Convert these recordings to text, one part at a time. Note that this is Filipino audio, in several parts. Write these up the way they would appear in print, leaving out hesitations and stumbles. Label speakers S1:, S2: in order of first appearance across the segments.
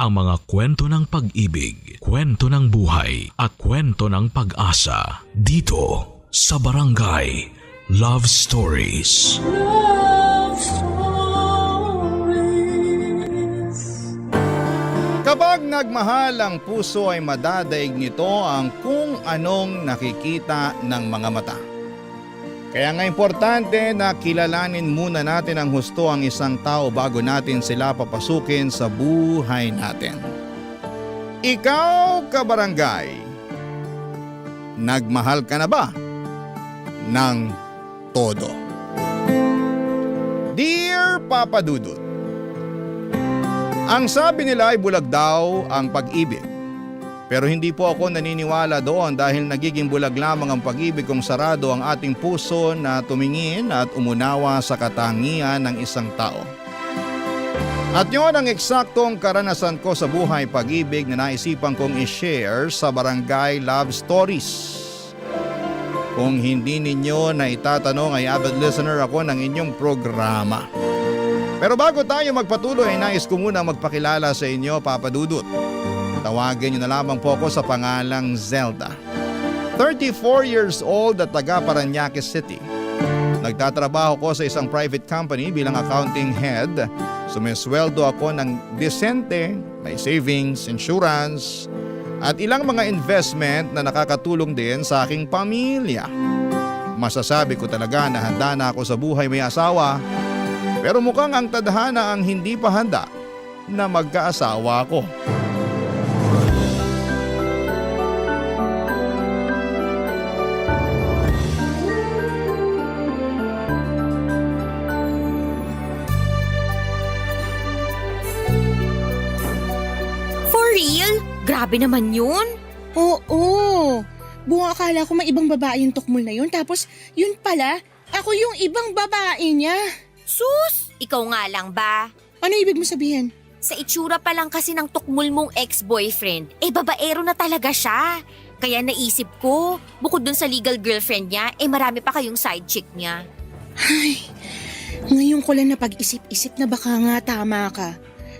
S1: ang mga kwento ng pag-ibig, kwento ng buhay at kwento ng pag-asa dito sa Barangay Love Stories.
S2: Love Stories.
S3: Kapag nagmahal ang puso ay madadaig nito ang kung anong nakikita ng mga mata. Kaya nga importante na kilalanin muna natin ang husto ang isang tao bago natin sila papasukin sa buhay natin. Ikaw, kabarangay, nagmahal ka na ba ng todo? Dear Papa Dudut, ang sabi nila ay bulag daw ang pag-ibig. Pero hindi po ako naniniwala doon dahil nagiging bulag lamang ang pag-ibig kung sarado ang ating puso na tumingin at umunawa sa katangian ng isang tao. At yun ang eksaktong karanasan ko sa buhay pag-ibig na naisipan kong i-share sa Barangay Love Stories. Kung hindi ninyo na itatanong ay avid listener ako ng inyong programa. Pero bago tayo magpatuloy ay nais ko muna magpakilala sa inyo, Papa Dudut. Tawagin niyo na lamang po ako sa pangalang Zelda. 34 years old at taga Parañaque City. Nagtatrabaho ko sa isang private company bilang accounting head. Sumisweldo ako ng disente, may savings, insurance, at ilang mga investment na nakakatulong din sa aking pamilya. Masasabi ko talaga na handa na ako sa buhay may asawa, pero mukhang ang tadhana ang hindi pa handa na magkaasawa ako.
S4: Real? Grabe naman yun.
S5: Oo. Buong akala ko may ibang babae yung tukmol na yun. Tapos yun pala, ako yung ibang babae niya.
S4: Sus! Ikaw nga lang ba?
S5: Ano ibig mo sabihin?
S4: Sa itsura pa lang kasi ng tukmol mong ex-boyfriend, babaero na talaga siya. Kaya naisip ko, bukod dun sa legal girlfriend niya, marami pa kayong side chick niya.
S5: Ay, ngayon ko lang napag-isip-isip na baka nga tama ka.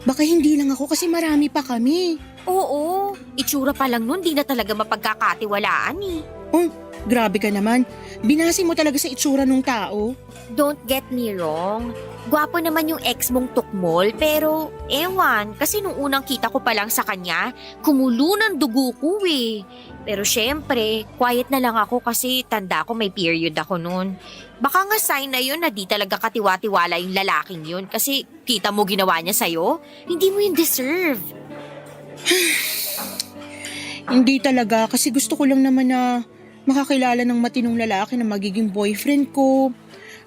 S5: Baka hindi lang ako kasi marami pa kami.
S4: Oo, itsura pa lang nun di na talaga mapagkakatiwalaan eh.
S5: Oh, grabe ka naman. Binasi mo talaga sa itsura ng tao.
S4: Don't get me wrong. Gwapo naman yung ex mong tukmol pero ewan kasi nung unang kita ko pa lang sa kanya, kumulo ng dugo ko eh. Pero syempre, quiet na lang ako kasi tanda ko may period ako noon. Baka nga sign na yun na di talaga katiwa-tiwala yung lalaking yun kasi kita mo ginawa niya sa'yo, hindi mo yun deserve.
S5: Hindi talaga kasi gusto ko lang naman na makakilala ng matinong lalaki na magiging boyfriend ko.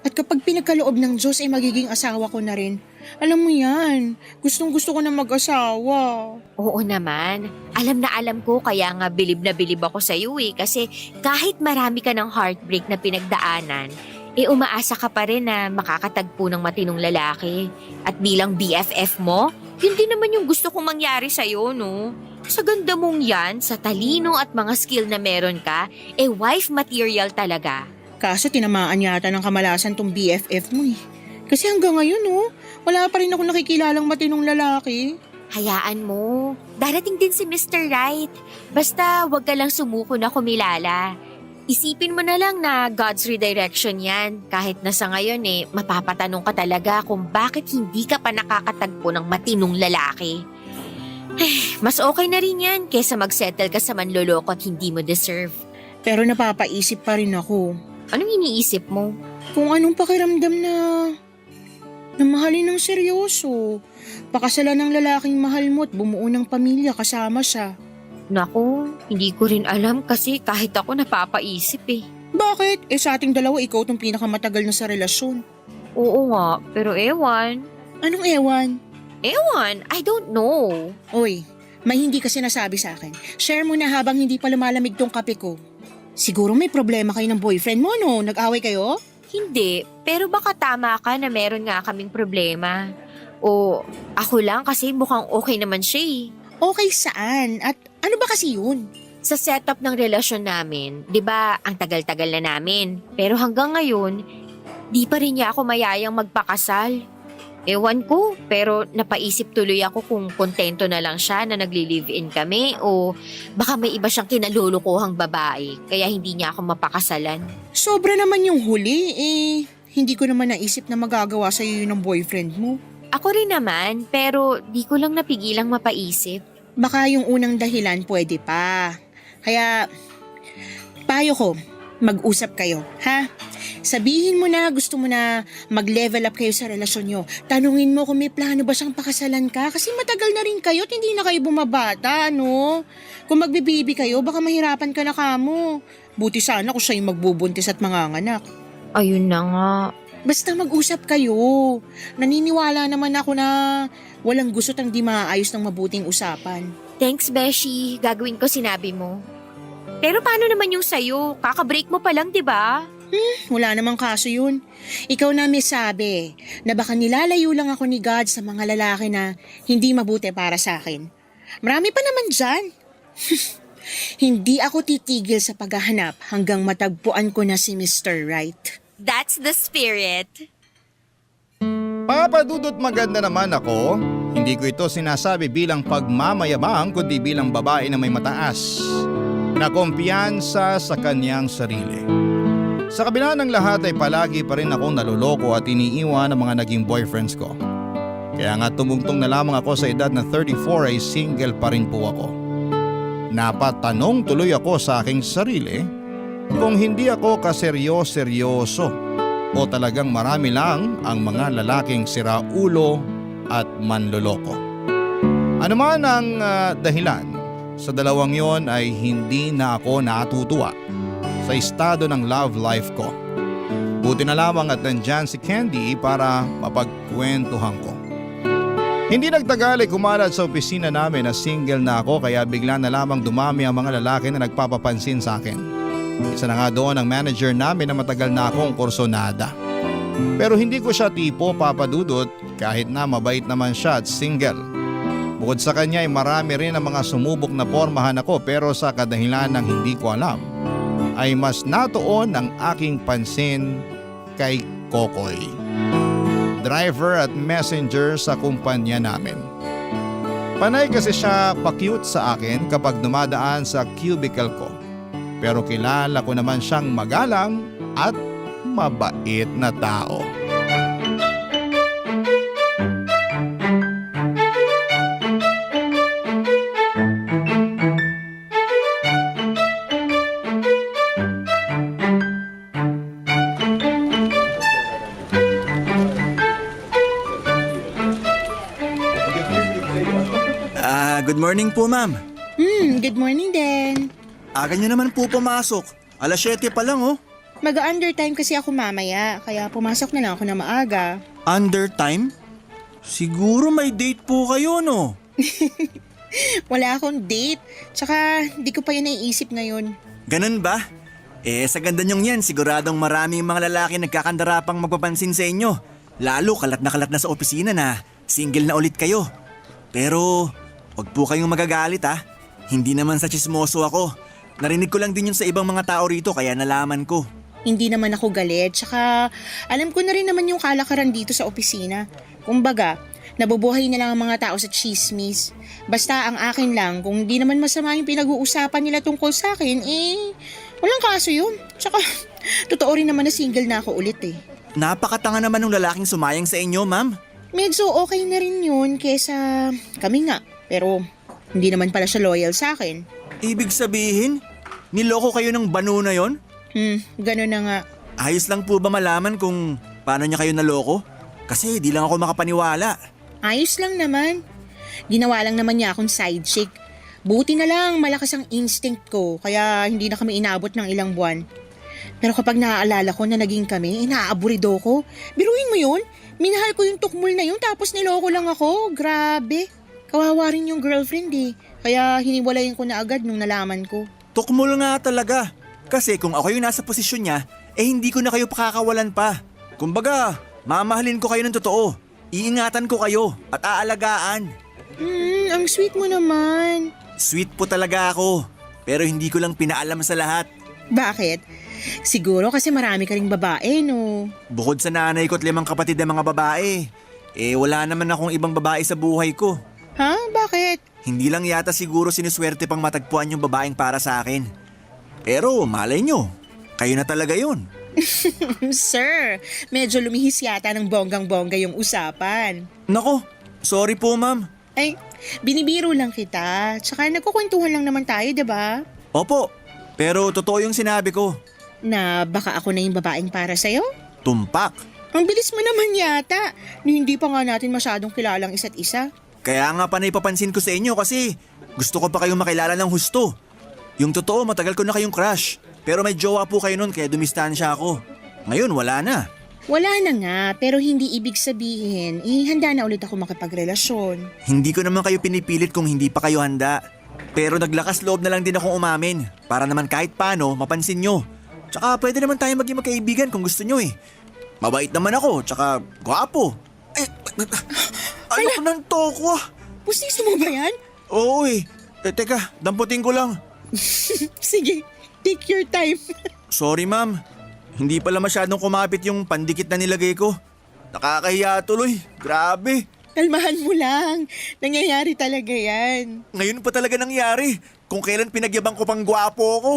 S5: At kapag pinagkaloob ng Diyos ay magiging asawa ko na rin. Alam mo yan, gustong gusto ko na mag-asawa.
S4: Oo naman. Alam ko kaya nga bilib na bilib ako sa iyo kasi kahit marami ka ng heartbreak na pinagdaanan, umaasa ka pa rin na makakatagpo ng matinong lalaki. At bilang BFF mo, hindi naman yung gusto kong mangyari sa'yo, no? Sa ganda mong yan, sa talino at mga skill na meron ka, wife material talaga.
S5: Kaso tinamaan yata ng kamalasan tong BFF mo eh. Kasi hanggang ngayon wala pa rin ako nakikilalang matinong lalaki.
S4: Hayaan mo, darating din si Mr. Right. Basta wag ka lang sumuko na kumilala. Isipin mo na lang na God's redirection yan. Kahit na sa ngayon mapapatanong ka talaga kung bakit hindi ka pa nakakatagpo ng matinong lalaki. Mas okay na rin yan kesa magsettle ka sa manloloko at hindi mo deserve.
S5: Pero napapaisip pa rin ako.
S4: Anong iniisip mo?
S5: Kung anong pakiramdam na mahalin ng seryoso. Pakasalan ng lalaking mahal mo at bumuo ng pamilya kasama siya.
S4: Naku, hindi ko rin alam kasi kahit ako napapaisip eh.
S5: Bakit? Sa ating dalawa ikaw tong pinakamatagal na sa relasyon.
S4: Oo nga, pero ewan.
S5: Anong ewan?
S4: Ewan, I don't know.
S5: Oy, may hindi ka sinasabi sa akin. Share mo na habang hindi pa lumalamig tong kape ko. Siguro may problema kayo ng boyfriend mo, no? Nag-away kayo?
S4: Hindi, pero baka tama ka na meron nga kaming problema. O ako lang kasi mukhang okay naman siya eh.
S5: Okay saan? At ano ba kasi yun?
S4: Sa setup ng relasyon namin, di ba ang tagal-tagal na namin. Pero hanggang ngayon, di pa rin niya ako mayayang magpakasal. Ewan ko, pero napaisip tuloy ako kung kontento na lang siya na nagli-live-in kami o baka may iba siyang kinalulukuhang babae kaya hindi niya ako mapakasalan.
S5: Sobra naman yung huli hindi ko naman naisip na magagawa sa'yo yun ng boyfriend mo.
S4: Ako rin naman, pero di ko lang napigilang mapaisip.
S5: Baka yung unang dahilan pwede pa. Kaya, payo ko, mag-usap kayo, ha? Sabihin mo na gusto mo na mag-level up kayo sa relasyon nyo. Tanungin mo kung may plano ba siyang pakasalan ka kasi matagal na rin kayo at hindi na kayo bumabata, no? Kung magbibibi kayo, baka mahirapan ka na kamo. Buti sana kung siya yung magbubuntis at manganganak.
S4: Ayun na nga.
S5: Basta mag-usap kayo. Naniniwala naman ako na walang gusto tang di maayos ng mabuting usapan.
S4: Thanks, Beshi. Gagawin ko sinabi mo. Pero paano naman yung sayo? Kaka-break mo pa lang, di ba?
S5: Wala namang kaso yun. Ikaw na may sabi na baka nilalayo lang ako ni God sa mga lalaki na hindi mabuti para sa akin. Marami pa naman dyan. Hindi ako titigil sa paghahanap hanggang matagpuan ko na si Mr. Right.
S4: That's the spirit.
S3: Papadudot maganda naman ako. Hindi ko ito sinasabi bilang pagmamayabang kundi bilang babae na may mataas na kumpiyansa sa kanyang sarili. Sa kabila ng lahat ay palagi pa rin akong naloloko at iniiwan ng mga naging boyfriends ko. Kaya nga tumungtong na lamang ako sa edad na 34 ay single pa rin po ako. Napatanong tuloy ako sa aking sarili kung hindi ako kaseryoso o talagang marami lang ang mga lalaking siraulo at manloloko. Ano man ang dahilan, sa dalawang yon ay hindi na ako natutuwa sa estado ng love life ko. Buti na lamang at nandyan si Candy para mapagkwentuhan ko. Hindi nagtagal ay kumalat sa opisina namin na single na ako kaya bigla na lamang dumami ang mga lalaki na nagpapapansin sa akin. Isa na nga doon ang manager namin na matagal na akong kursonada. Pero hindi ko siya tipo papadudot kahit na mabait naman siya at single. Bukod sa kanya ay marami rin ang mga sumubok na pormahan ako pero sa kadahilan ng hindi ko alam ay mas natuon ang aking pansin kay Kokoy, driver at messenger sa kumpanya namin. Panay kasi siya pa-cute sa akin kapag dumadaan sa cubicle ko. Pero kilala ko naman siyang magalang at mabait na tao.
S6: Good morning po, ma'am.
S5: Good morning din.
S6: Aga nyo naman po pumasok. Alas 7 pa lang, oh.
S5: Mag-undertime kasi ako mamaya, kaya pumasok na lang ako na maaga.
S6: Undertime? Siguro may date po kayo, no?
S5: Wala akong date, tsaka di ko pa yun naiisip ngayon.
S6: Ganun ba? Sa ganda nyong yan, siguradong maraming mga lalaki nagkakandarapang magpapansin sa inyo. Lalo kalat na sa opisina na single na ulit kayo. Pero wag po kayong magagalit, ha. Hindi naman sa chismoso ako. Narinig ko lang din yun sa ibang mga tao rito kaya nalaman ko.
S5: Hindi naman ako galit, tsaka alam ko na rin naman yung kalakaran dito sa opisina. Kumbaga, nabubuhay na lang ang mga tao sa chismis. Basta ang akin lang, kung hindi naman masama yung pinag-uusapan nila tungkol sa akin, walang kaso yun. Tsaka, totoo rin naman na single na ako ulit eh.
S6: Napakatanga naman ng lalaking sumayang sa inyo, ma'am.
S5: Medyo okay na rin yun kesa kami nga. Pero hindi naman pala siya loyal sa akin.
S6: Ibig sabihin, niloko kayo ng banu na yon?
S5: Ganun na nga.
S6: Ayos lang po ba malaman kung paano niya kayo naloko? Kasi di lang ako makapaniwala.
S5: Ayos lang naman. Ginawa lang naman niya akong side chick. Buti na lang malakas ang instinct ko kaya hindi na kami inabot ng ilang buwan. Pero kapag naaalala ko na naging kami, naaaburido ko. Biruin mo yun? Minahal ko yung tukmul na yun tapos niloko lang ako. Grabe. Kawawa rin yung girlfriend eh. Kaya hiniwalayin ko na agad nung nalaman ko.
S6: Tukmol nga talaga. Kasi kung ako yung nasa posisyon niya, hindi ko na kayo pakakawalan pa. Kumbaga, mamahalin ko kayo ng totoo. Iingatan ko kayo at aalagaan.
S5: Ang sweet mo naman.
S6: Sweet po talaga ako. Pero hindi ko lang pinaalam sa lahat.
S5: Bakit? Siguro kasi marami ka ring babae, no?
S6: Bukod sa nanay ko at 5 kapatid na mga babae, Wala naman akong ibang babae sa buhay ko.
S5: Ha? Bakit?
S6: Hindi lang yata siguro sinuswerte pang matagpuan yung babaeng para sa akin. Pero malay nyo, kayo na talaga yun.
S5: Sir, medyo lumihis yata ng bonggang-bongga yung usapan.
S6: Nako, sorry po ma'am.
S5: Ay, binibiro lang kita. Tsaka nagkukwentuhan lang naman tayo, 'di ba?
S6: Opo, pero totoo yung sinabi ko.
S5: Na baka ako na yung babaeng para sa'yo?
S6: Tumpak.
S5: Ang bilis mo naman yata. Ni hindi pa nga natin masyadong kilalang isa't isa.
S6: Kaya nga pa naipapansin ko sa inyo kasi gusto ko pa kayong makilala ng husto. Yung totoo, matagal ko na kayong crush. Pero may jowa po kayo nun kaya dumistansya ako. Ngayon, wala na.
S5: Wala na nga, pero hindi ibig sabihin, handa na ulit ako makipagrelasyon.
S6: Hindi ko naman kayo pinipilit kung hindi pa kayo handa. Pero naglakas loob na lang din akong umamin. Para naman kahit paano, mapansin nyo. Tsaka pwede naman tayo maging magkaibigan kung gusto nyo eh. Mabait naman ako, tsaka gwapo. Ayoko ng toko ah.
S5: Pustiso mo ba yan?
S6: Oo eh. Teka, damputin ko lang.
S5: Sige, take your time.
S6: Sorry ma'am. Hindi pala masyadong kumapit yung pandikit na nilagay ko. Nakakahiya tuloy. Grabe.
S5: Kalmahan mo lang. Nangyayari talaga yan.
S6: Ngayon pa talaga nangyari. Kung kailan pinagyabang ko pang gwapo ko.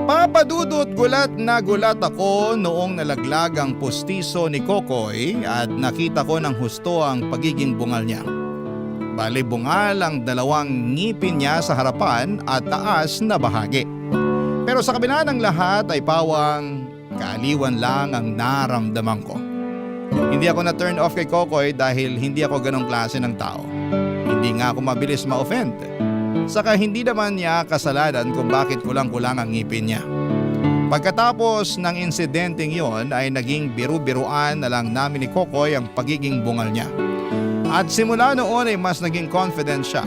S3: Papadudot gulat na gulat ako noong nalaglag ang pustiso ni Kokoy at nakita ko ng husto ang pagiging bungal niya. Bali bungal ang dalawang ngipin niya sa harapan at taas na bahagi. Pero sa kabila ng lahat ay pawang kaaliwan lang ang naramdaman ko. Hindi ako na-turn off kay Kokoy dahil hindi ako ganong klase ng tao. Hindi nga ako mabilis ma-offend. Saka hindi naman niya kasalanan kung bakit kulang-kulang ang ngipin niya. Pagkatapos ng insidenteng yon ay naging biru-biruan na lang namin ni Kokoy ang pagiging bungal niya. At simula noon ay mas naging confident siya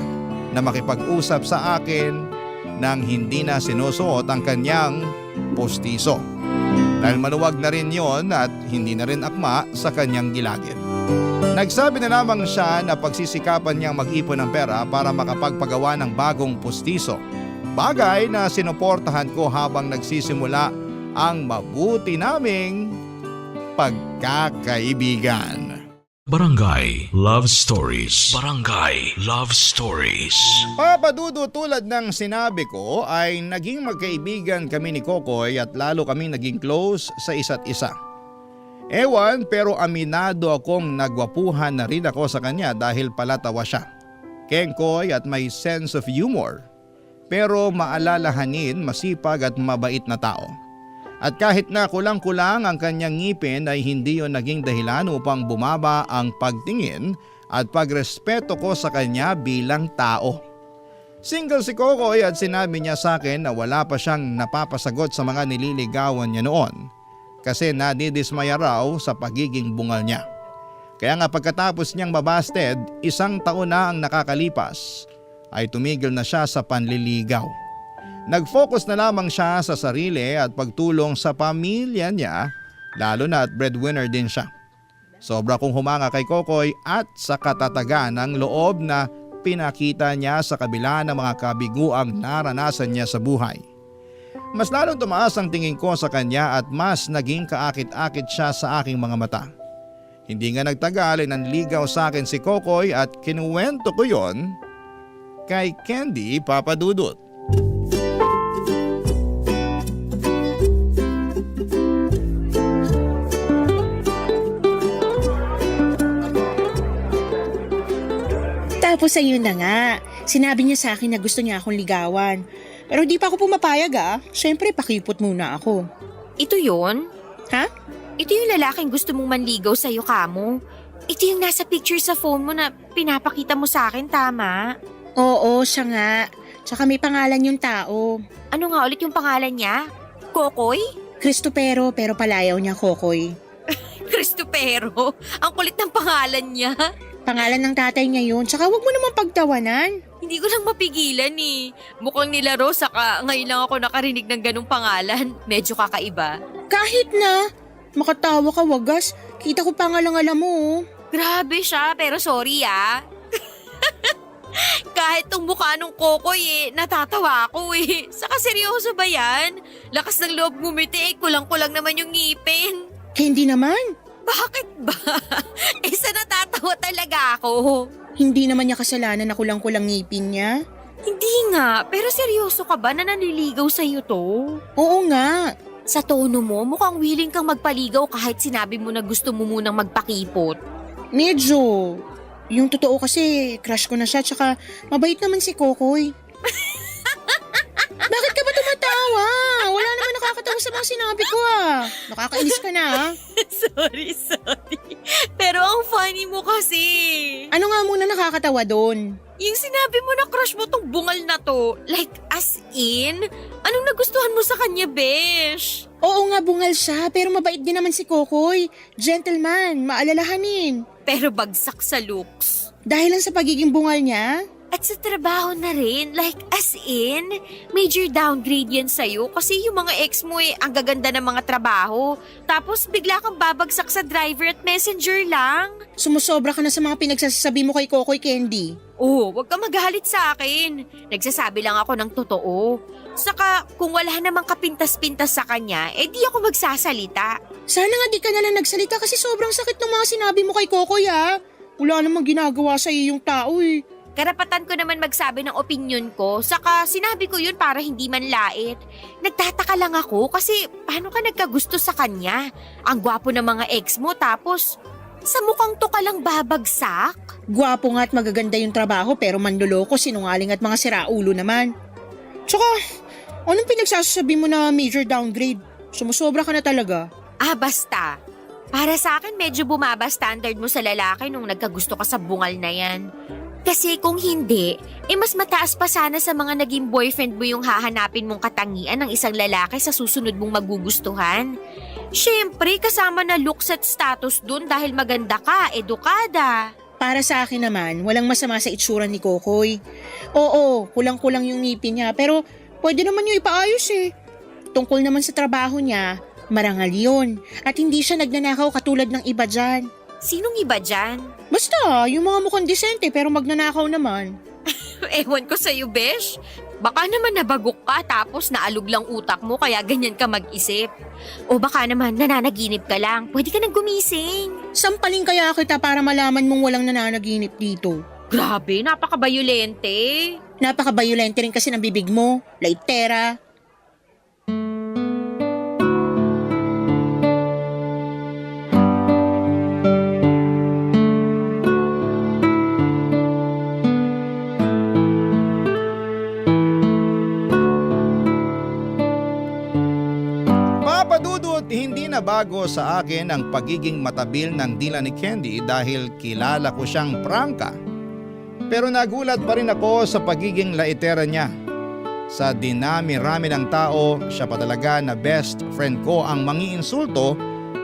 S3: na makipag-usap sa akin nang hindi na sinusuot ang kanyang postiso. Dahil maluwag na rin yon at hindi na rin akma sa kanyang gilagid. Nagsabi na lamang siya na pagsisikapan niyang mag-ipon ng pera para makapagpagawa ng bagong postiso. Bagay na sinuportahan ko habang nagsisimula ang mabuti naming pagkakaibigan.
S1: Barangay Love Stories. Barangay Love Stories.
S3: Papadudo tulad ng sinabi ko ay naging magkaibigan kami ni Kokoy at lalo kaming naging close sa isa't isa. Ewan pero aminado akong nagwapuhan na rin ako sa kanya dahil palatawa siya. Kengkoy at may sense of humor. Pero maalalahanin, masipag at mabait na tao. At kahit na kulang-kulang ang kanyang ngipin ay hindi yon naging dahilan upang bumaba ang pagtingin at pagrespeto ko sa kanya bilang tao. Single si Kokoy at sinabi niya sa akin na wala pa siyang napapasagot sa mga nililigawan niya noon kasi nadidismaya raw sa pagiging bungal niya. Kaya nga pagkatapos niyang mabasted, 1 taon na ang nakakalipas ay tumigil na siya sa panliligaw. Nag-focus na lamang siya sa sarili at pagtulong sa pamilya niya, lalo na at breadwinner din siya. Sobra kong humanga kay Kokoy at sa katatagan ng loob na pinakita niya sa kabila ng mga kabiguang naranasan niya sa buhay. Mas lalong tumaas ang tingin ko sa kanya at mas naging kaakit-akit siya sa aking mga mata. Hindi nga nagtagal ay nanligaw sa akin si Kokoy at kinuwento ko yon kay Candy Papadudot.
S5: Tapos ayun na nga, sinabi niya sa akin na gusto niya akong ligawan. Pero di pa ako pumapayag Siyempre pakipot muna ako.
S4: Ito yun?
S5: Ha?
S4: Ito yung lalaking gusto mong manligaw sa'yo, Kamo. Ito yung nasa picture sa phone mo na pinapakita mo sa akin, tama?
S5: Oo, siya nga. Tsaka may pangalan yung tao.
S4: Ano nga ulit yung pangalan niya? Kokoy?
S5: Cristopero pero palayaw niya Kokoy.
S4: Cristopero? Ang kulit ng pangalan niya.
S5: Pangalan ng tatay niya yun. Tsaka wag mo naman pagtawanan.
S4: Hindi ko lang mapigilan eh. Mukhang nilaro saka ngayon lang ako nakarinig ng ganung pangalan. Medyo kakaiba.
S5: Kahit na. Makatawa ka wagas. Kita ko pangalang alam mo.
S4: Grabe siya pero sorry Kahit tong mukha nung Kokoy natatawa ako Saka seryoso ba yan? Lakas ng loob ngumiti kulang-kulang naman yung ngipin.
S5: Candy naman.
S4: Bakit ba? Sa natatawa talaga ako.
S5: Hindi naman niya kasalanan na kulang-kulang ngipin niya.
S4: Hindi nga, pero seryoso ka ba na nanliligaw sa'yo to?
S5: Oo nga.
S4: Sa tono mo, mukhang willing kang magpaligaw kahit sinabi mo na gusto mo munang magpakipot.
S5: Medyo. Yung totoo kasi, crush ko na siya tsaka mabait naman si Kokoy. Bakit ka ba tumatawa? Wala naman nakakatawa sa mga sinabi ko Nakakainis ka na
S4: Sorry. Pero ang funny mo kasi.
S5: Ano nga muna nakakatawa doon?
S4: Yung sinabi mo na crush mo tong bungal na to, like as in? Anong nagustuhan mo sa kanya, besh?
S5: Oo nga, bungal siya, pero mabait din naman si Kokoy. Gentleman, maalalahanin.
S4: Pero bagsak sa looks.
S5: Dahil lang sa pagiging bungal niya?
S4: At sa trabaho na rin, like as in, major downgrade yan sa'yo kasi yung mga ex mo ang gaganda ng mga trabaho. Tapos bigla kang babagsak sa driver at messenger lang.
S5: Sumusobra ka na sa mga pinagsasabi mo kay Kokoy, Candy.
S4: Oh, wag ka magalit sa akin. Nagsasabi lang ako ng totoo. Saka kung wala namang kapintas-pintas sa kanya, di ako magsasalita.
S5: Sana nga di ka nalang nagsalita kasi sobrang sakit ng mga sinabi mo kay Kokoy Wala namang ginagawa sa yung tao
S4: Karapatan ko naman magsabi ng opinion ko, saka sinabi ko yun para hindi man lait. Nagtataka lang ako kasi paano ka nagkagusto sa kanya? Ang gwapo ng mga ex mo tapos sa mukhang to ka lang babagsak?
S5: Gwapo nga at magaganda yung trabaho pero manloloko, sinungaling at mga siraulo naman. Tsaka, anong pinagsasabi mo na major downgrade? Sumusobra ka na talaga.
S4: Basta. Para sa akin medyo bumaba standard mo sa lalaki nung nagkagusto ka sa bungal na yan. Kasi kung hindi, mas mataas pa sana sa mga naging boyfriend mo yung hahanapin mong katangian ng isang lalaki sa susunod mong magugustuhan. Siyempre, kasama na looks at status dun dahil maganda ka, edukada.
S5: Para sa akin naman, walang masama sa itsura ni Kokoy. Oo, kulang-kulang yung ngipin niya pero pwede naman yung ipaayos Tungkol naman sa trabaho niya, marangal yun. At hindi siya nagnanakaw katulad ng iba dyan.
S4: Sinong iba dyan?
S5: Basta, yung mga mukhang disente pero magnanakaw naman.
S4: Ewan ko sa'yo, besh. Baka naman nabagok ka tapos naalog lang utak mo kaya ganyan ka mag-isip. O baka naman nananaginip ka lang. Pwede ka nang gumising.
S5: Sampaling kaya kita para malaman mong walang nananaginip dito.
S4: Grabe, napaka-bayolente.
S5: Napaka-violente rin kasi ng bibig mo. Laitera.
S3: Hindi na bago sa akin ang pagiging matabil ng dila ni Candy dahil kilala ko siyang prangka. Pero nagulat pa rin ako sa pagiging laitera niya. Sa dinami-rami ng tao, siya pa talaga na best friend ko ang mangiinsulto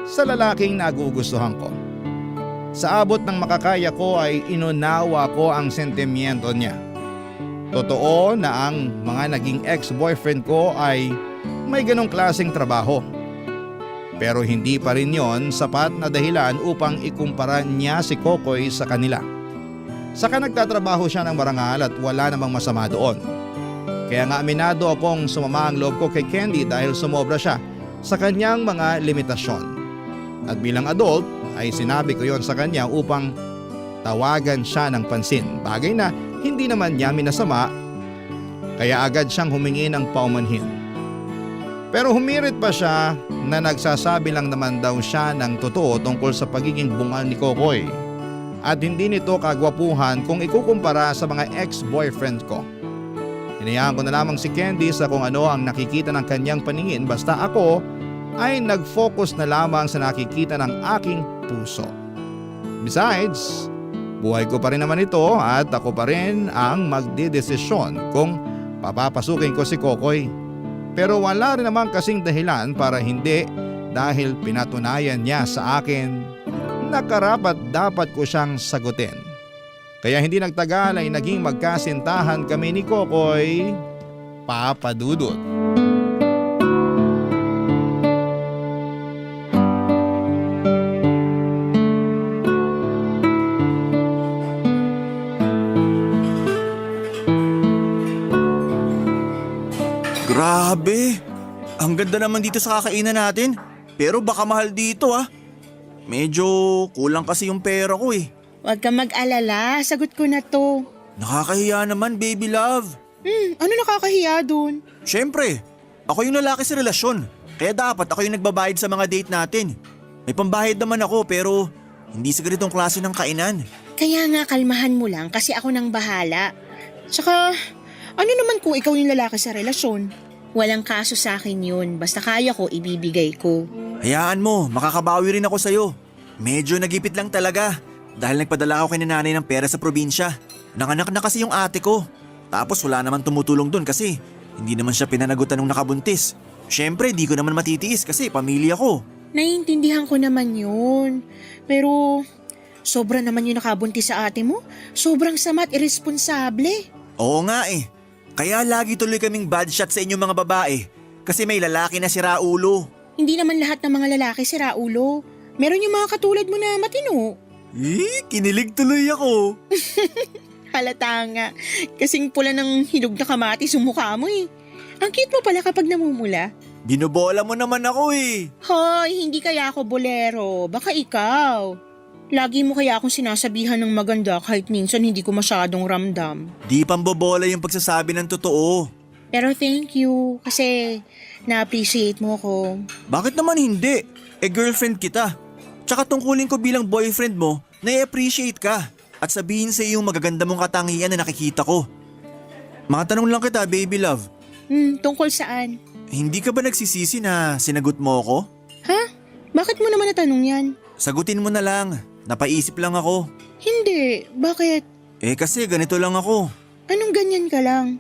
S3: sa lalaking nagugustuhan ko. Sa abot ng makakaya ko ay inunawa ko ang sentimiento niya. Totoo na ang mga naging ex-boyfriend ko ay may ganong klaseng trabaho. Pero hindi pa rin yon sapat na dahilan upang ikumpara niya si Kokoy sa kanila. Saka nagtatrabaho siya ng marangal at wala namang masama doon. Kaya nga aminado akong sumama ang loob ko kay Candy dahil sumobra siya sa kanyang mga limitasyon. At bilang adult ay sinabi ko yon sa kanya upang tawagan siya ng pansin. Bagay na hindi naman niya minasama kaya agad siyang humingi ng paumanhin. Pero humirit pa siya na nagsasabi lang naman daw siya ng totoo tungkol sa pagiging bungal ni Kokoy. At hindi nito kagwapuhan kung ikukumpara sa mga ex-boyfriend ko. Hinayaan ko na lamang si Candy sa kung ano ang nakikita ng kanyang paningin basta ako ay nag-focus na lamang sa nakikita ng aking puso. Besides, buhay ko pa rin naman ito at ako pa rin ang magdedesisyon kung papapasukin ko si Kokoy. Pero wala rin naman kasing dahilan para hindi dahil pinatunayan niya sa akin na karapat dapat ko siyang sagutin. Kaya hindi nagtagal ay naging magkasintahan kami ni Kokoy, Papa Dudut.
S6: Ang ganda naman dito sa kakainan natin. Pero baka mahal dito ah. Medyo kulang kasi yung pera ko eh.
S5: Huwag ka mag-alala, sagot ko na to.
S6: Nakakahiya naman, baby love.
S5: Ano nakakahiya dun?
S6: Siyempre, ako yung lalaki sa relasyon. Kaya dapat ako yung nagbabayad sa mga date natin. May pambayad naman ako pero hindi sa ganitong klase ng kainan.
S5: Kaya nga kalmahan mo lang kasi ako nang bahala. Tsaka, ano naman kung ikaw yung lalaki sa relasyon? Walang kaso sa akin yun, basta kaya ko ibibigay ko.
S6: Hayaan mo, makakabawi rin ako sa'yo. Medyo nagipit lang talaga dahil nagpadala ako kay nanay ng pera sa probinsya. Nanganak na kasi yung ate ko. Tapos wala naman tumutulong dun kasi hindi naman siya pinanagutan nung nakabuntis. Siyempre, di ko naman matitiis kasi pamilya ko.
S5: Naiintindihan ko naman yun. Pero, sobra naman yung nakabuntis sa ate mo. Sobrang sama at irresponsable.
S6: Oo nga eh. Kaya lagi tuloy kaming bad shot sa inyong mga babae kasi may lalaki na sira ulo.
S5: Hindi naman lahat ng mga lalaki sira ulo. Meron yung mga katulad mo na matino.
S6: Kinilig tuloy ako.
S5: Halata nga. Kasing pula ng hinog na kamatis yung mukha mo eh. Ang cute mo pala kapag namumula.
S6: Binobola mo naman ako eh.
S5: Hoy, hindi kaya ako bolero. Baka ikaw. Lagi mo kaya akong sinasabihan ng maganda kahit minsan hindi ko masyadong ramdam.
S6: Di pambobola yung pagsasabi ng totoo.
S5: Pero thank you kasi na-appreciate mo ko.
S6: Bakit naman hindi? Girlfriend kita. Tsaka tungkulin ko bilang boyfriend mo, na-appreciate ka. At sabihin sa iyo yung magaganda mong katangian na nakikita ko. Mga tanong lang kita, baby love.
S5: Tungkol saan?
S6: Hindi ka ba nagsisisi na sinagot mo ako?
S5: Ha? Bakit mo naman natanong yan?
S6: Sagutin mo na lang. Napaisip lang ako.
S5: Hindi. Bakit?
S6: Kasi ganito lang ako.
S5: Anong ganyan ka lang?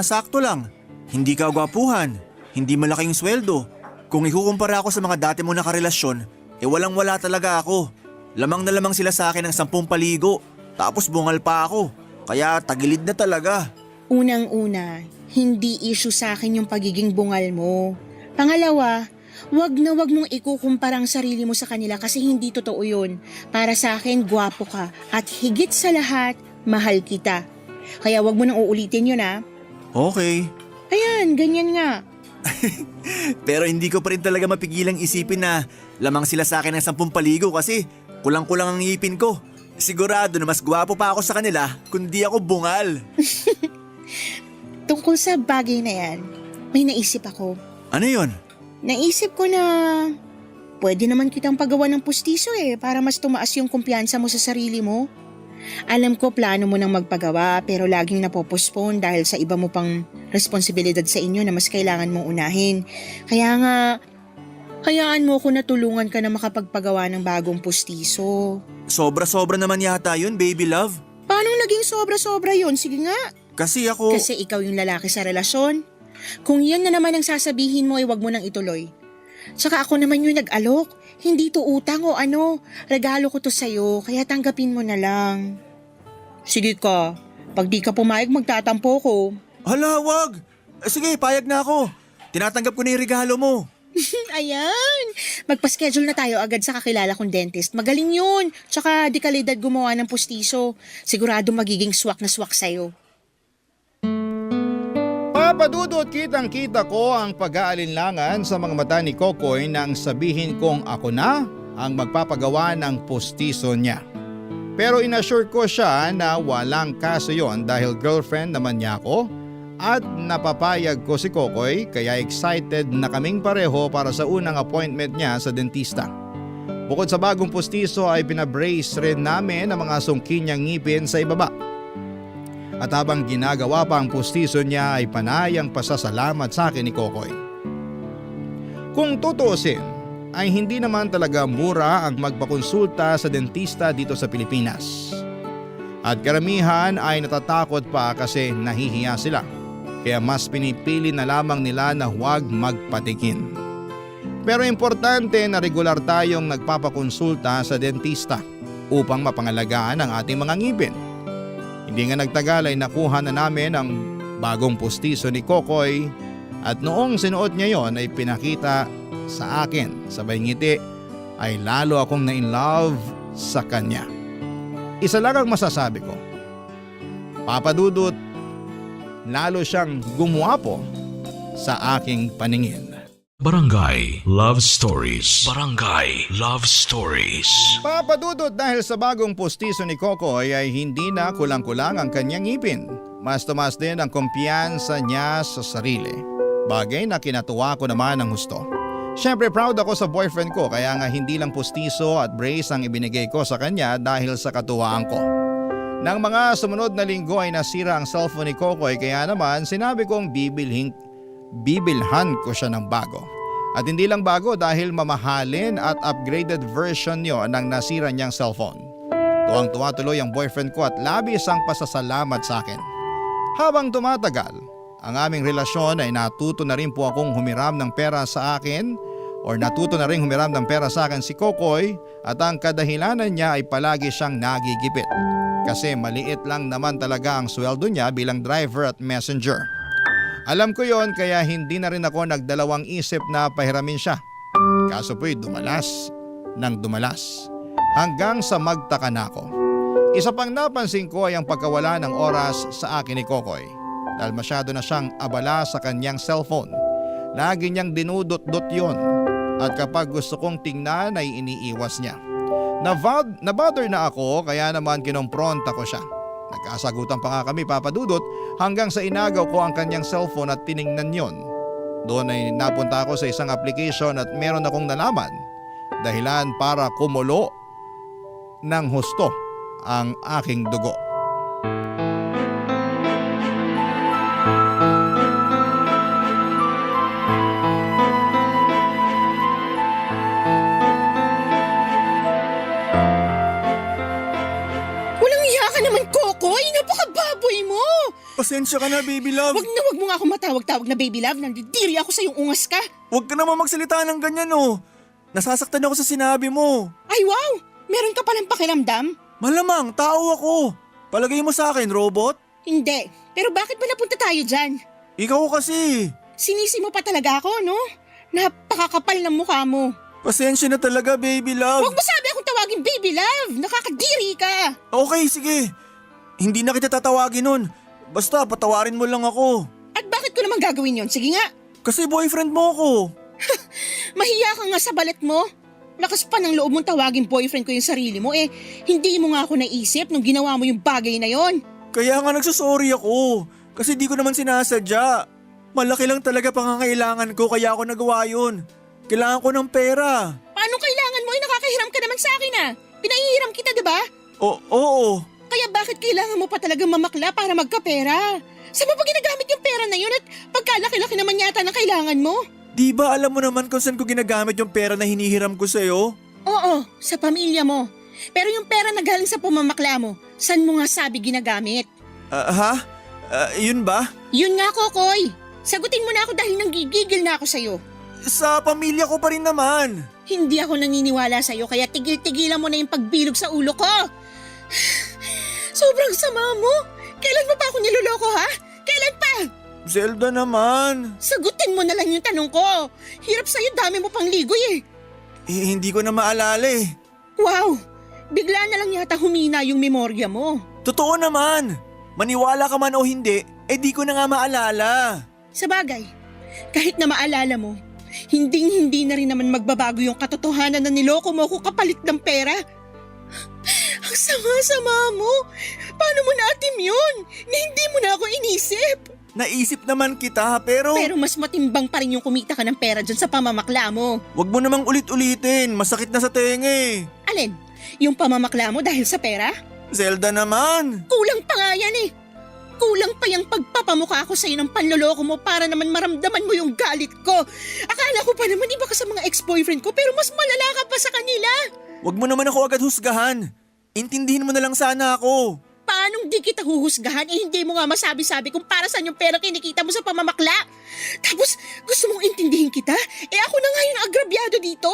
S6: Sakto lang. Hindi ka gwapuhan. Hindi malaki yung sweldo. Kung ikukumpara ako sa mga dati mong nakarelasyon, walang wala talaga ako. Lamang na lamang sila sa akin ng 10 paligo. Tapos bungal pa ako. Kaya tagilid na talaga.
S5: Unang-una, hindi issue sa akin yung pagiging bungal mo. Pangalawa, wag mong ikukumpara ang sarili mo sa kanila kasi hindi totoo yun. Para sa akin, gwapo ka at higit sa lahat, mahal kita. Kaya wag mo nang uulitin yun ha.
S6: Okay.
S5: Ayan, ganyan nga.
S6: Pero hindi ko pa rin talaga mapigilang isipin na lamang sila sa akin ng 10 paligo kasi kulang-kulang ang ngipin ko. Sigurado na mas gwapo pa ako sa kanila kundi ako bungal.
S5: Tungkol sa bagay na yan, may naisip ako.
S6: Ano yun?
S5: Naisip ko na pwede naman kitang pagawa ng pustiso para mas tumaas yung kumpiyansa mo sa sarili mo. Alam ko plano mo nang magpagawa pero laging napopostpone dahil sa iba mo pang responsibilidad sa inyo na mas kailangan mong unahin. Kaya nga, hayaan mo ko na tulungan ka na makapagpagawa ng bagong pustiso.
S6: Sobra-sobra naman yata yun, baby love.
S5: Paano naging sobra-sobra yun? Sige nga.
S6: Kasi ako…
S5: Kasi ikaw yung lalaki sa relasyon. Kung yan na naman ang sasabihin mo wag mo nang ituloy. Tsaka ako naman yung nag-alok. Hindi to utang o ano. Regalo ko to sa'yo, kaya tanggapin mo na lang. Sige ka. Pag di ka pumayag, magtatampo ko.
S6: Hala, wag! Sige, payag na ako. Tinatanggap ko na yung regalo mo.
S5: Ayan. Magpa-schedule na tayo agad sa kakilala kong dentist. Magaling yun. Tsaka di kalidad gumawa ng pustiso. Sigurado magiging swak na swak sa'yo.
S3: Papadudot kitang-kita ko ang pag-aalinlangan sa mga mata ni Kokoy nang sabihin kong ako na ang magpapagawa ng postiso niya. Pero inassure ko siya na walang kaso yon dahil girlfriend naman niya ako at napapayag ko si Kokoy kaya excited na kaming pareho para sa unang appointment niya sa dentista. Bukod sa bagong postiso ay binabrace rin namin ang mga sungki niyang ngipin sa ibaba. At habang ginagawa pa ang pustiso niya ay panay ang pasasalamat sa akin ni Kokoy. Kung tutuusin, ay hindi naman talaga mura ang magpakonsulta sa dentista dito sa Pilipinas. At karamihan ay natatakot pa kasi nahihiya sila. Kaya mas pinipili na lamang nila na huwag magpatikin. Pero importante na regular tayong nagpapakonsulta sa dentista upang mapangalagaan ang ating mga ngipin. Hindi nga nagtagal ay nakuha na namin ang bagong pustiso ni Kokoy at noong sinuot niya yon ay pinakita sa akin. Sabay ngiti ay lalo akong na-in-love sa kanya. Isa lang ang masasabi ko. Papadudot, lalo siyang gumwapo sa aking paningin.
S1: Barangay Love Stories. Barangay Love Stories.
S3: Papadudot dahil sa bagong pustiso ni Kokoy ay hindi na kulang-kulang ang kanyang ngipin. Mas tumas din ang kumpiyansa niya sa sarili. Bagay na kinatuwa ko naman ng husto. Siyempre proud ako sa boyfriend ko kaya nga hindi lang pustiso at brace ang ibinigay ko sa kanya dahil sa katuwaan ko. Nang mga sumunod na linggo ay nasira ang cellphone ni Kokoy kaya naman sinabi kong bibilhan ko siya ng bago. At hindi lang bago dahil mamahalin at upgraded version niyo ng nasira niyang cellphone. Tuwang-tuwa tuloy ang boyfriend ko at labis ang pasasalamat sa akin. Habang tumatagal, ang aming relasyon ay natuto na rin po akong humiram ng pera sa akin natuto na rin humiram ng pera sa akin si Kokoy at ang kadahilanan niya ay palagi siyang nagigipit. Kasi maliit lang naman talaga ang sweldo niya bilang driver at messenger. Alam ko yon kaya hindi na rin ako nagdalawang isip na pahiramin siya. Kaso po'y dumalas ng dumalas hanggang sa magtaka na ako. Isa pang napansin ko ay ang pagkawala ng oras sa akin ni Kokoy dahil masyado na siyang abala sa kanyang cellphone. Lagi niyang dinudot-dot yon at kapag gusto kong tingnan ay iniiwas niya. Nabother na ako kaya naman kinompronta ko siya. Nagkasagutan pa nga kami papadudot hanggang sa inagaw ko ang kanyang cellphone at tiningnan yon. Doon ay napunta ako sa isang application at meron akong nalaman. Dahilan para kumulo ng husto ang aking dugo.
S5: Kokoy, napakababoy mo!
S6: Pasensya ka na, baby love.
S5: Wag mo nga ako matawag-tawag na baby love. Nandidiri ako sa iyong ungas ka.
S6: Huwag ka naman magsalita ng ganyan oh. Nasasaktan ako sa sinabi mo.
S5: Ay wow! Meron ka palang pakiramdam?
S6: Malamang, tao ako. Palagay mo sa akin, robot?
S5: Hindi. Pero bakit ba napunta tayo dyan?
S6: Ikaw kasi.
S5: Sinisi mo pa talaga ako, no? Napakakapal ng mukha mo.
S6: Pasensya na talaga, baby love.
S5: Huwag mo sabi akong tawagin baby love. Nakakadiri ka.
S6: Okay, sige. Hindi na kita tatawagin nun. Basta patawarin mo lang ako.
S5: At bakit ko naman gagawin yon? Sige nga.
S6: Kasi boyfriend mo ako.
S5: Mahiya ka nga sa balat mo. Lakas pa ng loob mong tawagin boyfriend ko yung sarili mo hindi mo nga ako naisip nung ginawa mo yung bagay na yon.
S6: Kaya nga nagsasorry ako. Kasi di ko naman sinasadya. Malaki lang talaga pangangailangan ko kaya ako nagawa yun. Kailangan ko ng pera.
S5: Paano kailangan mo? Nakakahiram ka naman sa akin Pinahihiram kita, diba?
S6: Oo.
S5: Kaya bakit kailangan mo pa talagang mamakla para magkapera? Saan mo ba ginagamit yung pera na yun at pagkalaki-laki naman yata na kailangan mo?
S6: Di ba alam mo naman kung saan ko ginagamit yung pera na hinihiram ko sa'yo?
S5: Oo, sa pamilya mo. Pero yung pera na galing sa pamamakla mo, saan mo nga sabi ginagamit?
S6: Yun ba?
S5: Yun nga, Kokoy. Sagutin mo na ako dahil nanggigigil na ako sa'yo.
S6: Sa pamilya ko pa rin naman.
S5: Hindi ako naniniwala sa'yo kaya tigil-tigilan mo na yung pagbilog sa ulo ko. Sobrang sama mo. Kailan mo pa ako niloloko ha? Kailan pa?
S6: Zelda naman.
S5: Sagutin mo na lang yung tanong ko. Hirap sa'yo, dami mo pang ligoy
S6: Hindi ko na maalala
S5: Wow, bigla na lang yata humina yung memorya mo.
S6: Totoo naman. Maniwala ka man o hindi, di ko na nga maalala.
S5: Sabagay, kahit na maalala mo, hindi na rin naman magbabago yung katotohanan na niloko mo ako kapalit ng pera. Ang sama-sama mo. Paano mo naatim yun? Na hindi mo na ako inisip.
S6: Naisip naman kita pero
S5: mas matimbang pa rin yung kumita ka ng pera dyan sa pamamakla mo.
S6: wag mo namang ulit-ulitin. Masakit na sa tenga
S5: Alin? Yung pamamakla mo dahil sa pera?
S6: Zelda naman.
S5: Kulang pa nga yan Kulang pa yung pagpapamukha ko sa'yo ng panloloko mo para naman maramdaman mo yung galit ko. Akala ko pa naman iba ka sa mga ex-boyfriend ko pero mas malala ka pa sa kanila.
S6: Wag mo naman ako agad husgahan. Intindihin mo na lang sana ako.
S5: Paanong di kita huhusgahan hindi mo nga masabi-sabi kung para saan yung pera kinikita mo sa pamamakla? Tapos gusto mong intindihin kita? Ako na nga yung agrabyado dito.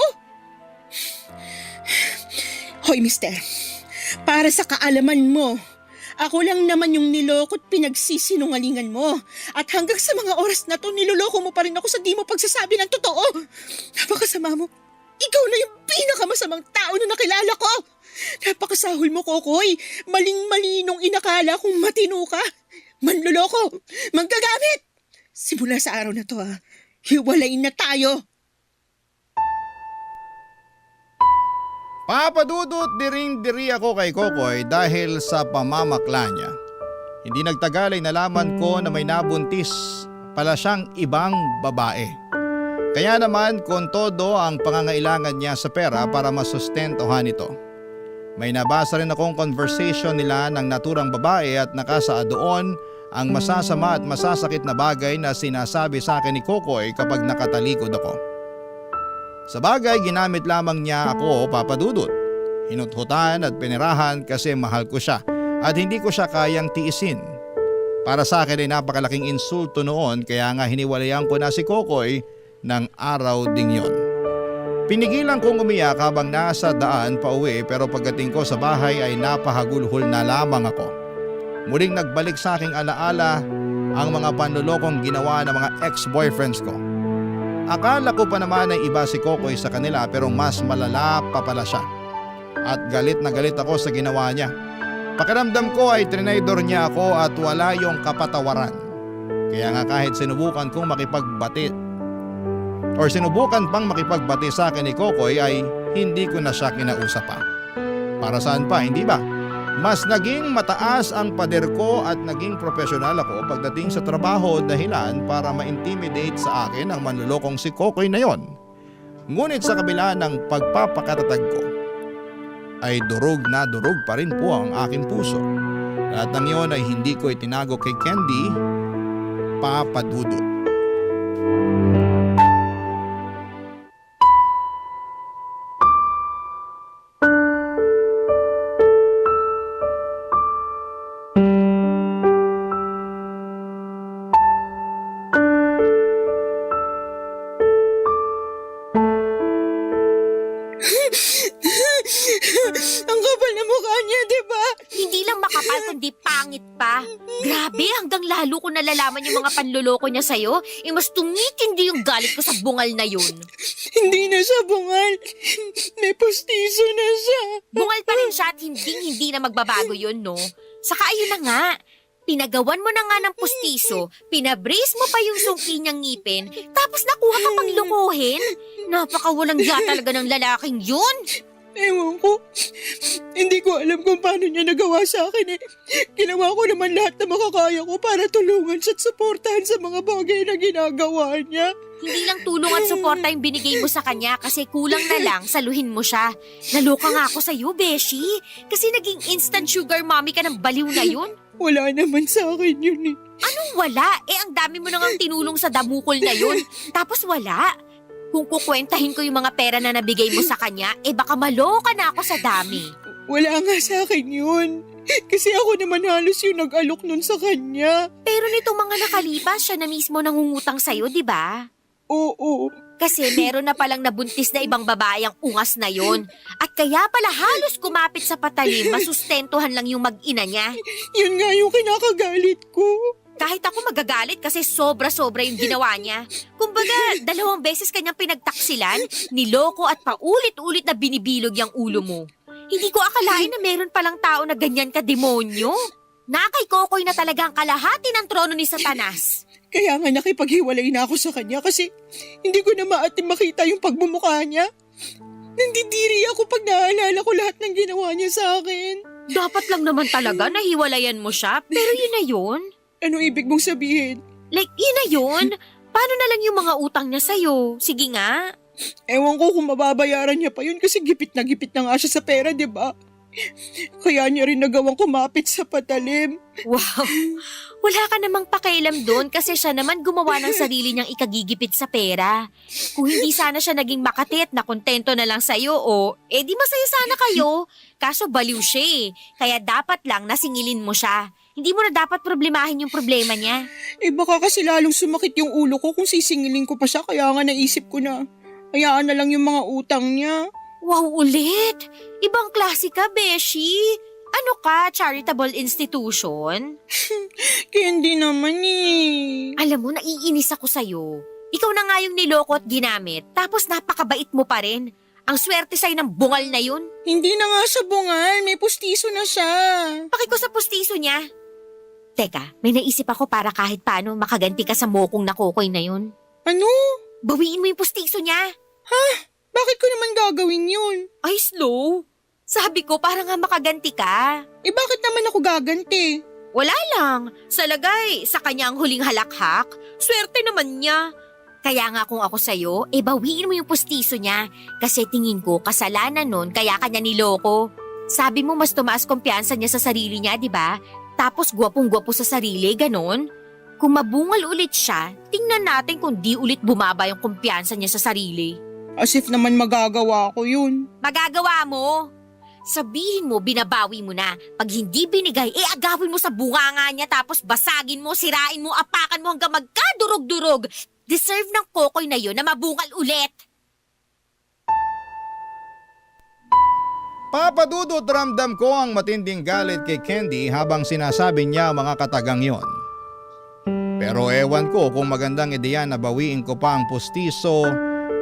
S5: Hoy mister, para sa kaalaman mo, ako lang naman yung nilokot pinagsisinungalingan mo. At hanggang sa mga oras na to, niloloko mo pa rin ako sa di mo pagsasabi ng totoo. Napakasama mo. Ikaw na yung pinakamasamang tao na nakilala ko. Napakasahol mo, Kokoy. Maling-mali nung inakala kong matino ka. Manloloko. Manggagamit. Simula sa araw na to hiwalayin na tayo.
S3: Papadudot diring-diri ako kay Kokoy dahil sa pamamakla niya. Hindi nagtagal ay nalaman ko na may nabuntis pala siyang ibang babae. Kaya naman kung todo ang pangangailangan niya sa pera para masustentuhan ito. May nabasa rin akong conversation nila ng naturang babae at nakasaad doon ang masasama at masasakit na bagay na sinasabi sa akin ni Kokoy kapag nakatalikod ako. Sa bagay, ginamit lamang niya ako, Papadudot. Hinuthutan at pinirahan kasi mahal ko siya at hindi ko siya kayang tiisin. Para sa akin ay napakalaking insulto noon kaya nga hiniwalayan ko na si Kokoy ng araw ding yon. Pinigilan kong umiyak habang nasa daan pa uwi pero pagdating ko sa bahay ay napahagulhol na lamang ako. Muling nagbalik sa aking alaala ang mga panlulokong ginawa ng mga ex-boyfriends ko. Akala ko pa naman ay iba si Kokoy sa kanila pero mas malala pa pala siya. At galit na galit ako sa ginawa niya. Pakiramdam ko ay trinaydor niya ako at wala yung kapatawaran. Kaya nga kahit sinubukan pang makipagbati sa akin ni Kokoy ay hindi ko na siya kinausap pa. Para saan pa, hindi ba? Mas naging mataas ang pader ko at naging profesional ako pagdating sa trabaho dahilan para ma-intimidate sa akin ang manlulokong si Kokoy na yon. Ngunit sa kabila ng pagpapakatatag ko, ay durog na durog pa rin po ang aking puso. Lahat ng yon ay hindi ko itinago kay Candy, Papadudot.
S5: Ang kapal na mukha niya, di ba?
S4: Hindi lang makapal kundi pangit pa. Grabe, hanggang lalo ko nalalaman yung mga panloloko niya sa'yo. Mas tumitindi yung galit ko sa bungal na yun.
S5: Hindi na siya bungal. May pustiso na siya.
S4: Bungal pa rin siya at hindi na magbabago yun, no? Saka ayun na nga, pinagawan mo na nga ng pustiso, pinabrace mo pa yung sungki niyang ngipin, tapos nakuha ka pang lukuhin. Napakawalang ya talaga ng lalaking yun.
S5: Ewan ko. Hindi ko alam kung paano niya nagawa sa akin eh. Ginawa ko naman lahat na makakaya ko para tulungan siya at suportahan sa mga bagay na ginagawa niya.
S4: Hindi lang tulong at suporta yung binigay mo sa kanya kasi kulang na lang saluhin mo siya. Naloka nga ako sa'yo, Beshi. Kasi naging instant sugar mommy ka ng baliw na yun.
S5: Wala naman sa akin yun eh.
S4: Anong wala? Ang dami mo nang tinulong sa damukol na yun. Tapos wala. Kung kukwentahin ko yung mga pera na nabigay mo sa kanya, baka maloka na ako sa dami.
S5: Wala nga sa akin yun. Kasi ako naman halos yung nag-alok nun sa kanya.
S4: Pero nitong mga nakalipas, siya na mismo nangungutang sa'yo, di ba?
S5: Oo.
S4: Kasi meron na palang nabuntis na ibang babae ang ungas na yon. At kaya pala halos kumapit sa patalim, masustentuhan lang yung mag-ina niya.
S5: Yun nga yung kinakagalit ko.
S4: Kahit ako magagalit kasi sobra-sobra yung ginawa niya. Kumbaga, 2 beses kanyang pinagtaksilan, niloko at paulit-ulit na binibilog yung ulo mo. Hindi ko akalain na meron palang tao na ganyan ka-demonyo. Nakay Kokoy na talagang kalahati ng trono ni Satanas.
S5: Kaya nga nakipaghiwalay na ako sa kanya kasi hindi ko na maatim makita yung pagmumukha niya. Nandidiri ako pag naalala ko lahat ng ginawa niya sa akin.
S4: Dapat lang naman talaga nahiwalayan mo siya, pero yun na yun.
S5: Anong ibig mong sabihin?
S4: Like, yun na yun. Paano na lang yung mga utang niya sa'yo? Sige nga.
S5: Ewan ko kung mababayaran niya pa yun kasi gipit na nga siya sa pera, di ba? Kaya niya rin nagawang kumapit sa patalim.
S4: Wow. Wala ka namang pakialam doon kasi siya naman gumawa ng sarili niyang ikagigipit sa pera. Kung hindi sana siya naging makati at nakontento na lang sa'yo di masaya sana kayo. Kaso baliw siya Kaya dapat lang nasingilin mo siya. Hindi mo na dapat problemahin yung problema niya.
S5: Baka kasi lalong sumakit yung ulo ko kung sisingilin ko pa siya kaya nga naisip ko na hayaan na lang yung mga utang niya.
S4: Wow, ulit! Ibang klase ka, Beshi. Ano ka, charitable institution?
S5: Candy naman
S4: Alam mo, naiinis ako sa'yo. Ikaw na nga yung niloko at ginamit, tapos napakabait mo pa rin. Ang swerte sa'yo ng bungal na yun.
S5: Hindi na nga siya bungal, may pustiso na siya.
S4: Bakit ko sa pustiso niya? Teka, may naisip ako para kahit paano makaganti ka sa mokong na Kokoy na yun.
S5: Ano?
S4: Bawiin mo yung pustiso niya.
S5: Bakit ko naman gagawin yun?
S4: Ay, slow. Sabi ko para nga makaganti ka.
S5: Eh bakit naman ako gaganti?
S4: Wala lang. Sa lagay, sa kanya ang huling halakhak. Swerte naman niya. Kaya nga kung ako sa'yo, bawiin mo yung pustiso niya. Kasi tingin ko, kasalanan nun, kaya kanya niloko. Sabi mo mas tumaas kumpiyansa niya sa sarili niya, di ba? Tapos gwapong-gwapo sa sarili, ganon. Kung mabungal ulit siya, tingnan natin kung di ulit bumaba yung kumpiyansa niya sa sarili.
S5: As if naman magagawa ko yun.
S4: Magagawa mo. Sabihin mo, binabawi mo na. Pag hindi binigay, agawin mo sa bunganga niya tapos basagin mo, sirain mo, apakan mo hanggang magkadurog-durog. Deserve ng kokoy na yun na mabungal ulit.
S3: Papadudot ramdam ko ang matinding galit kay Candy habang sinasabi niya mga katagang yon. Pero ewan ko kung magandang ideya na bawiin ko pa ang pustiso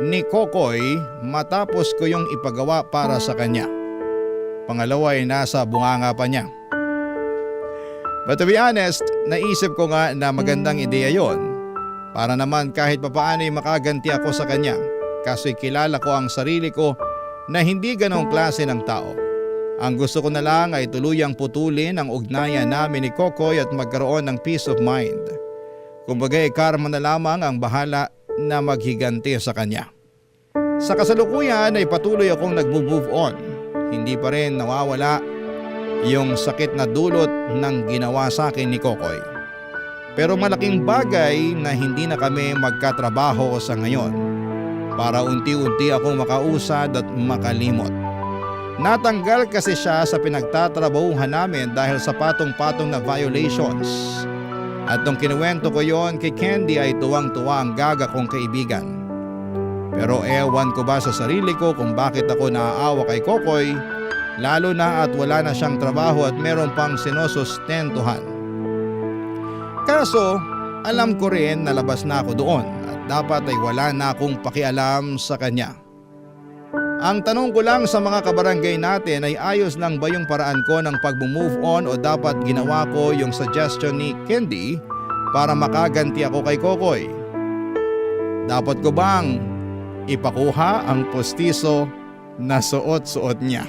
S3: ni Kokoy matapos ko yung ipagawa para sa kanya. Pangalawa ay nasa bunganga pa niya. But to be honest, naisip ko nga na magandang ideya yon para naman kahit papaano ay makaganti ako sa kanya kasi kilala ko ang sarili ko na hindi ganong klase ng tao. Ang gusto ko na lang ay tuluyang putulin ang ugnayan namin ni Kokoy at magkaroon ng peace of mind. Kumbaga karma na lamang ang bahala na maghiganti sa kanya. Sa kasalukuyan ay patuloy akong nagmo-move on. Hindi pa rin nawawala yung sakit na dulot ng ginawa sa akin ni Kokoy. Pero malaking bagay na hindi na kami magkatrabaho sa ngayon para unti-unti akong makausad at makalimot. Natanggal kasi siya sa pinagtatrabahuhan namin dahil sa patong-patong na violations. At nung kinuwento ko yon kay Candy ay tuwang-tuwa ang gaga kong kaibigan. Pero ewan ko ba sa sarili ko kung bakit ako naaawa kay Kokoy, lalo na at wala na siyang trabaho at meron pang sinusustentuhan. Kaso, alam ko rin na labas na ako doon at dapat ay wala na akong pakialam sa kanya. Ang tanong ko lang sa mga kabarangay natin ay ayos lang ba yung paraan ko ng pag-move on o dapat ginawa ko yung suggestion ni Candy para makaganti ako kay Kokoy? Dapat ko bang ipakuha ang postiso na suot-suot niya?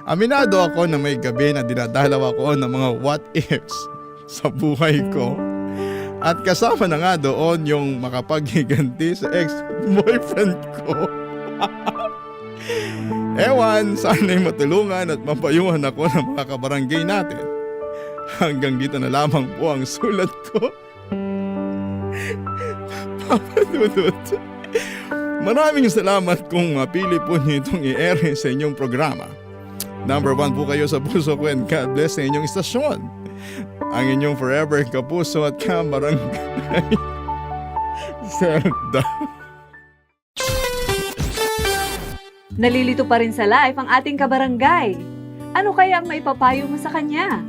S3: Aminado ako na may gabi na dinadalaw ako ng mga what ifs sa buhay ko. At kasama na nga doon yung makapaghiganti sa ex-boyfriend ko. Ewan, sana'y matulungan at mapayuhan ako ng mga kabarangay natin. Hanggang dito na lamang po ang sulat ko. Papa Dudut, maraming salamat kung mapili po niyo itong i-air sa inyong programa. Number 1 po kayo sa puso ko and God bless sa inyong istasyon. Ang inyong forever kapuso at kabarangay, Zelda.
S7: Nalilito pa rin sa live ang ating kabarangay. Ano kaya ang maipapayo mo sa kanya?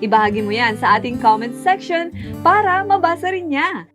S7: Ibahagi mo yan sa ating comment section para mabasa rin niya.